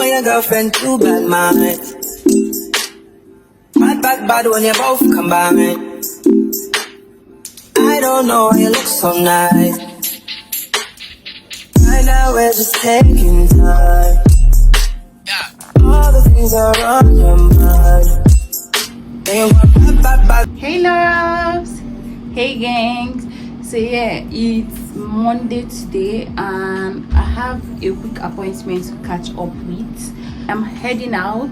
and your girlfriend too bad, man. Bad when you both combine. I don't know why you look so nice. Right now we're just taking time. All the things are on your mind. Hey loves, hey gangs. So yeah, it's Monday today and I have a quick appointment to catch up with. I'm heading out.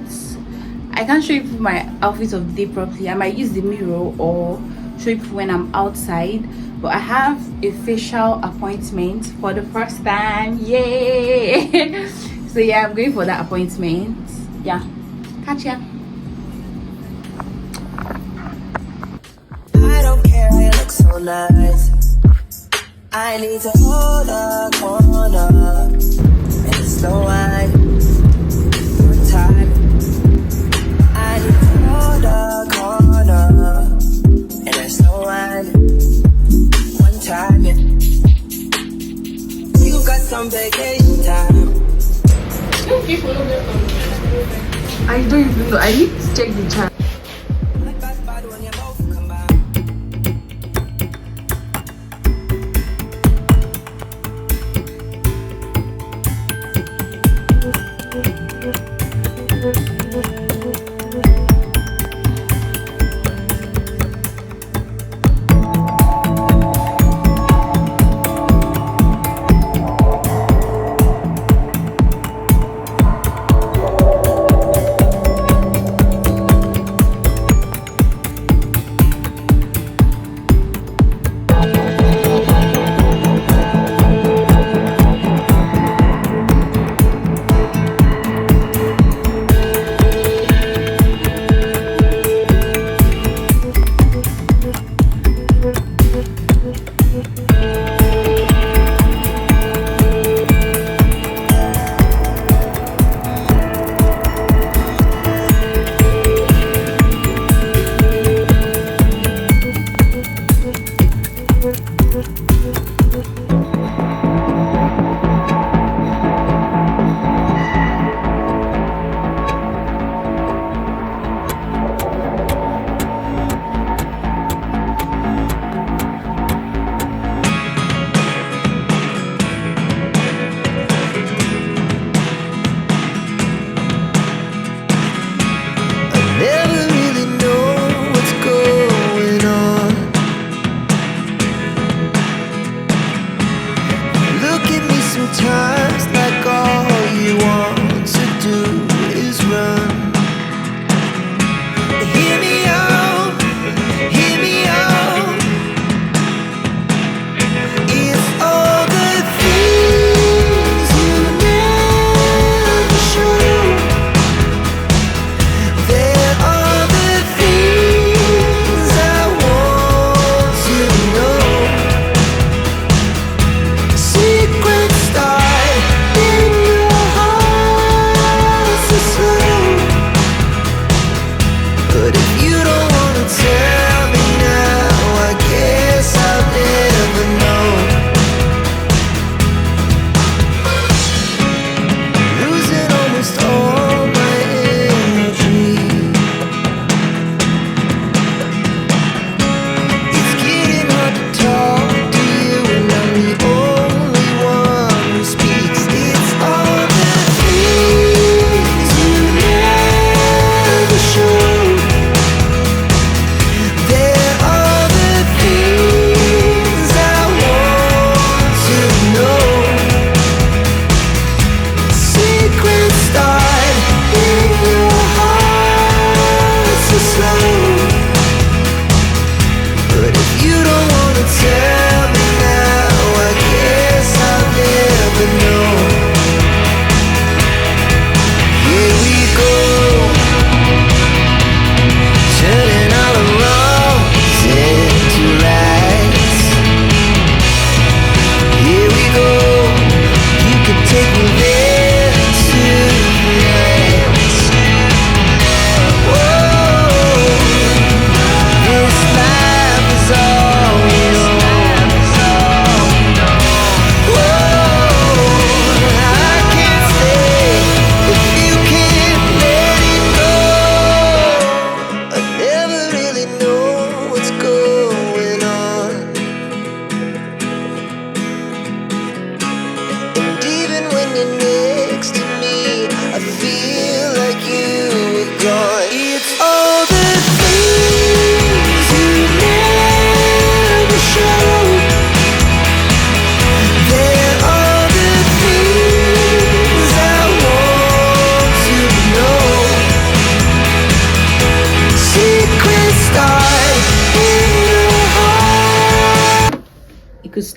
I can't show you my outfit of the day properly. I might use the mirror or show you when I'm outside, but I have a facial appointment for the first time. Yay! So yeah, I'm going for that appointment. Yeah, catch ya. I don't care, you look so nice. I need to hold a corner and slow wine. One time. I need to hold a corner and slow wine. One time, yeah. You got some vacation time. I don't even know. I need to check the chat. Bad when you both combine.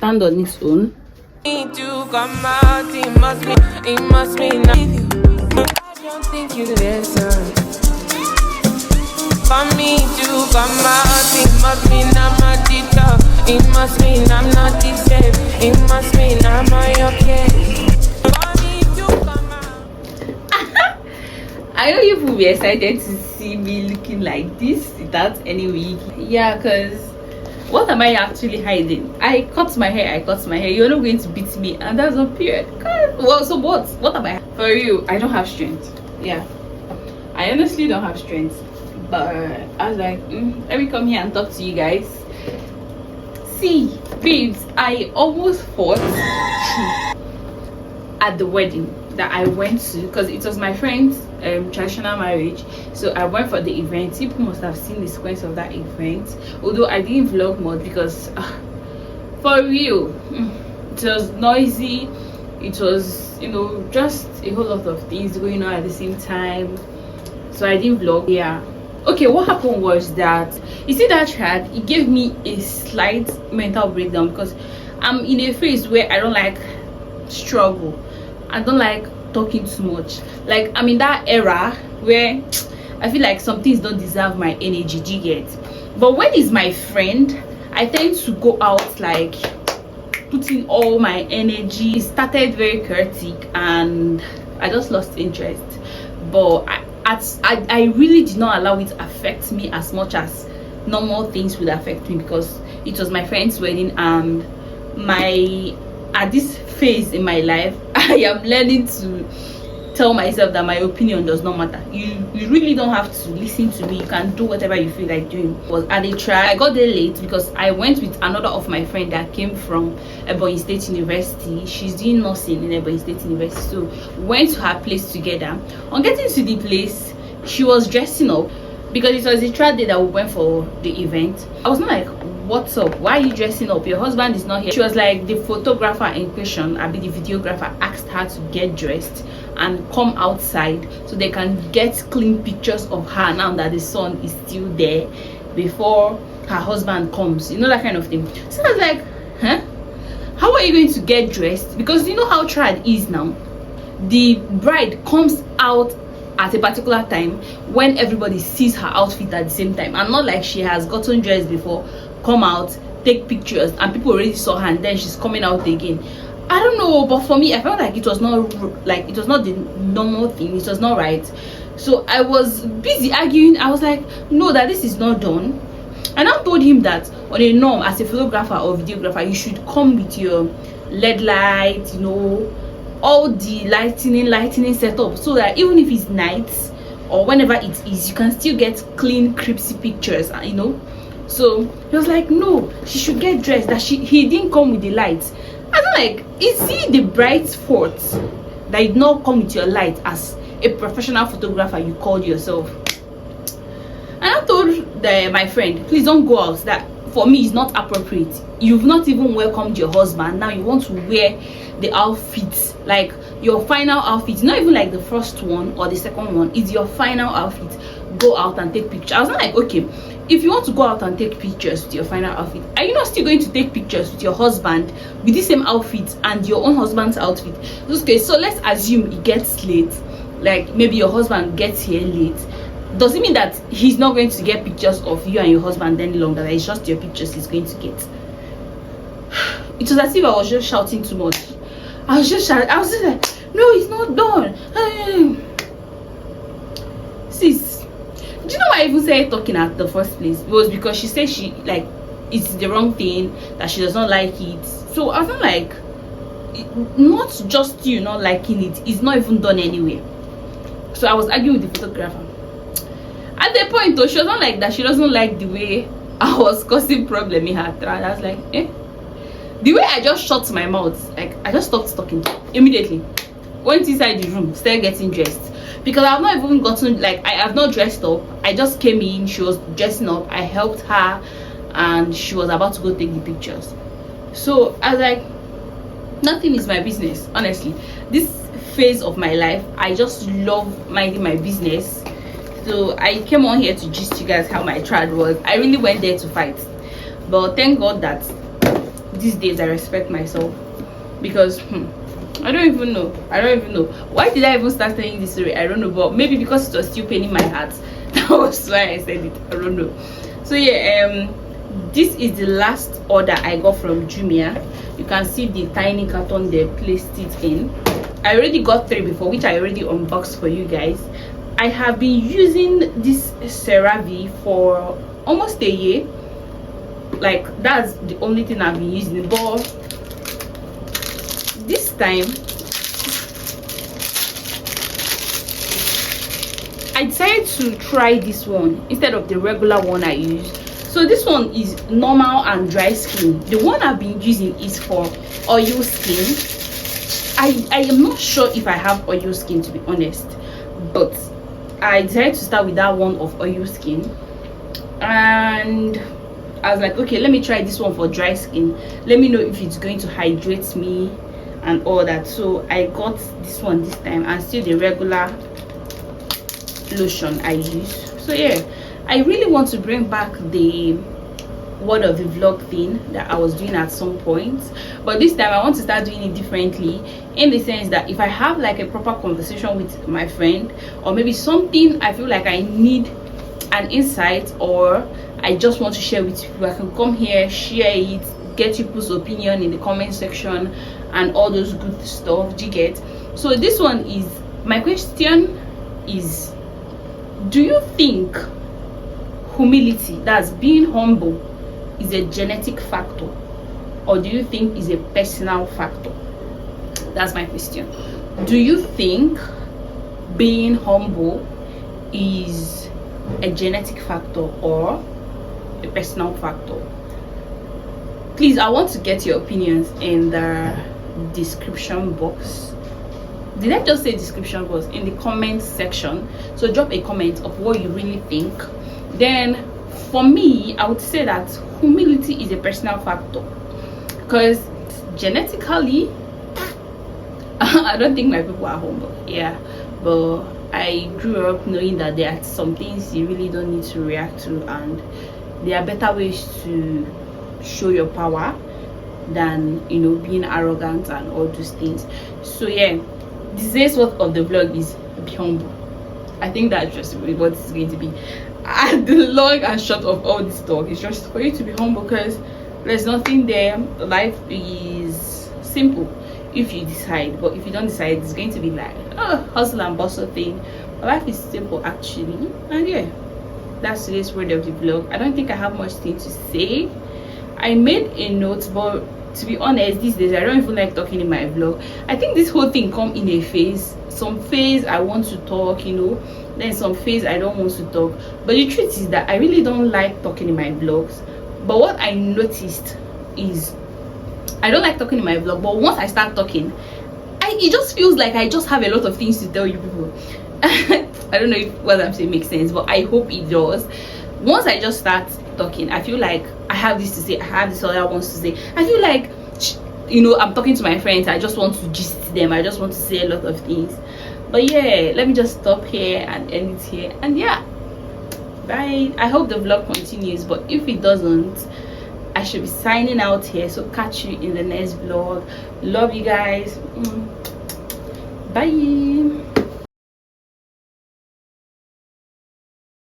stand on its own. Need to come out, it must be not you. I don't think you listen. For me to come out, it must be not my teacher. It must mean I'm not the same. It must mean I'm on your case. For me to come out. I know you will be excited to see me looking like this without any wig. Yeah, because what am I actually hiding? I cut my hair. You're not going to beat me, and that's a period. God. Well, so what am I? For you, I don't have strength. Yeah, I honestly don't have strength. But I was like, let me come here and talk to you guys. See, babes, I almost fought at the wedding that I went to, because it was my friend's traditional marriage. So I went for the event. People must have seen the sequence of that event, although I didn't vlog much because for real, it was noisy. It was, you know, just a whole lot of things going on at the same time, so I didn't vlog. Yeah, okay, what happened was that, you see that chat, it gave me a slight mental breakdown because I'm in a phase where I don't like struggle. I don't like talking too much. Like, I'm in that era where I feel like some things don't deserve my energy. Do you get? But when it's my friend, I tend to go out like putting all my energy. It started very chaotic and I just lost interest. But I really did not allow it to affect me as much as normal things would affect me, because it was my friend's wedding, and at this phase in my life I am learning to tell myself that my opinion does not matter. You really don't have to listen to me. You can do whatever you feel like doing. Was at a try. I got there late because I went with another of my friend that came from Ebonyi State University. She's doing nursing in Ebonyi State University, so we went to her place together. On getting to the place, she was dressing up because it was a trial day that we went for the event. I was not like, what's up, why are you dressing up, your husband is not here. She was like, the photographer in question, I mean the videographer, asked her to get dressed and come outside so they can get clean pictures of her now that the sun is still there before her husband comes, you know, that kind of thing. So I was like, huh, how are you going to get dressed? Because you know how trad is now, the bride comes out at a particular time when everybody sees her outfit at the same time, and not like she has gotten dressed before, come out, take pictures, and people already saw her and then she's coming out again. I don't know, but for me I felt like it was not the normal thing. It was not right. So I was busy arguing. I was like, no, that this is not done. And I told him that on a norm, as a photographer or videographer, you should come with your LED light, you know, all the lightning setup, so that even if it's night or whenever it is, you can still get clean crispy pictures, you know. So he was like, no, she should get dressed, that he didn't come with the lights. I was like, is it the bride's fault that you did not come with your light as a professional photographer you called yourself? And I told my friend, please don't go out, that for me is not appropriate. You've not even welcomed your husband, now you want to wear the outfit, like your final outfit, not even like the first one or the second one, it's your final outfit. Go out and take pictures. I was like, okay, if you want to go out and take pictures with your final outfit, are you not still going to take pictures with your husband with the same outfit and your own husband's outfit? Okay, so let's assume it gets late, like maybe your husband gets here late. Does it mean that he's not going to get pictures of you and your husband any longer, that it's just your pictures he's going to get? It was as if I was just shouting too much. I was just like, no, it's not done. Sis, do you know why I even said talking at the first place? It was because she said she, like, it's the wrong thing, that she does not like it. So I was like, not just you not liking it, it's not even done anyway. So I was arguing with the photographer. At the point though, she was not like that, she doesn't like the way I was causing problem in her. I was like, eh? The way I just shut my mouth, like I just stopped talking immediately, went inside the room, started getting dressed, because I have not even gotten, like, I have not dressed up. I just came in, she was dressing up, I helped her, and she was about to go take the pictures. So I was like, nothing is my business. Honestly, this phase of my life, I just love minding my business. So I came on here to gist you guys how my trad was. I really went there to fight, but thank God that these days I respect myself, because I don't even know why did I even start telling this story. I don't know, but maybe because it was still paining my heart. That was why I said it. I don't know. So yeah, this is the last order I got from Jumia. You can see the tiny carton they placed it in. I already got 3 before, which I already unboxed for you guys. I have been using this CeraVe for almost a year. Like, that's the only thing I've been using. But this time I decided to try this one instead of the regular one I used. So this one is normal and dry skin. The one I've been using is for oil skin. I am not sure if I have oil skin, to be honest, but I decided to start with that one of oil skin, and I was like, okay, let me try this one for dry skin. Let me know if it's going to hydrate me and all that. So I got this one this time, and still the regular lotion I use. So yeah, I really want to bring back the word of the vlog thing that I was doing at some point, but this time I want to start doing it differently, in the sense that if I have like a proper conversation with my friend, or maybe something I feel like I need an insight, or I just want to share with you, I can come here, share it, get people's opinion in the comment section and all those good stuff. Do you get? So this one is, my question is, do you think humility, that's being humble, is a genetic factor, or do you think is a personal factor? That's my question. Do you think being humble is a genetic factor or a personal factor? Please, I want to get your opinions in the description box. Did I just say description box? In the comment section. So drop a comment of what you really think. Then for me, I would say that humility is a personal factor, because genetically I don't think my people are humble. Yeah, but I grew up knowing that there are some things you really don't need to react to, and there are better ways to show your power than, you know, being arrogant and all those things. So yeah, today's word of the vlog is be humble. I think that's just what it's going to be. And the long and short of all this talk is just for you to be humble, because there's nothing there. Life is simple if you decide, but if you don't decide, it's going to be like hustle and bustle thing. But life is simple actually. And yeah, that's today's word of the vlog. I don't think I have much thing to say. I made a note, but to be honest, these days I don't even like talking in my vlog. I think this whole thing come in a phase. Some phase I want to talk, you know, then some phase I don't want to talk. But the truth is that I really don't like talking in my vlogs. But what I noticed is I don't like talking in my vlog, but once I start talking, it just feels like I just have a lot of things to tell you people. I don't know if what I'm saying makes sense, but I hope it does. Once I just start talking, I feel like I have this to say, I have this other ones to say. I feel like, you know, I'm talking to my friends, I just want to gist them, I just want to say a lot of things. But yeah, let me just stop here and end it here. And yeah, bye. I hope the vlog continues, but if it doesn't, I should be signing out here. So catch you in the next vlog. Love you guys. Bye.